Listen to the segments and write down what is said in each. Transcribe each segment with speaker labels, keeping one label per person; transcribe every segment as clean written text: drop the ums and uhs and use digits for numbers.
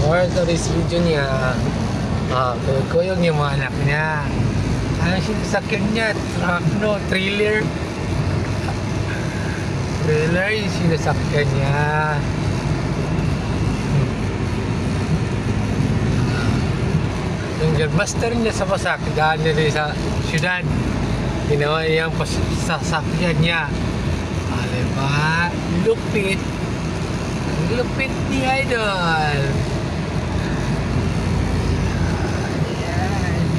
Speaker 1: Or sa this video niya, kuyog yung mga anak niya. Ano sinasakyan niya? Truck, no? Trailer. Trailer yung sinasakyan niya. Yung gagmaster niya sa Pasak, daan niya rin sa syudad. Ginawa niya yung sasakyan niya. Diba? Lupit. Lupit ni Idol.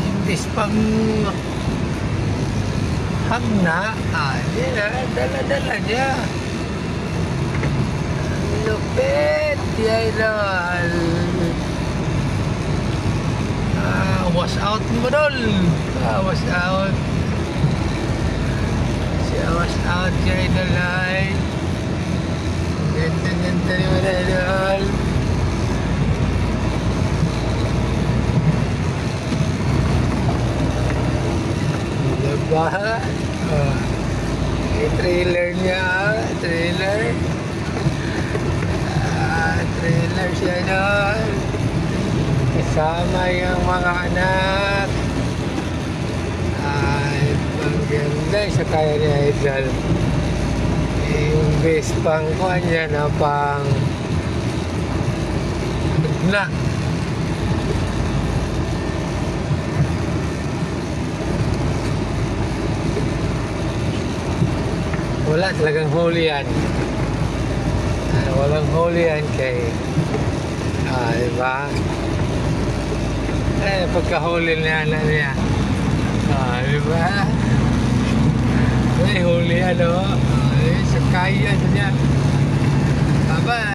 Speaker 1: Imbis pang hagna, dala-dala niya. Lupit ni Idol. Wash out mo dol. Wash out. Wash out si Idol ay. Ganda-ganda ni mga Idol. Diba? Trailer niya. Trailer. Trailer si Idol. Kasama yung mga anak. Ang ganda sa kaya ni Idol. Yung base pang kuhan niya na pang na. Wala talagang huli yan. Walang huli yan kay diba? Pagkahuli niya na niya. Diba? May huli ano. Sa kaya niya. Bye-bye.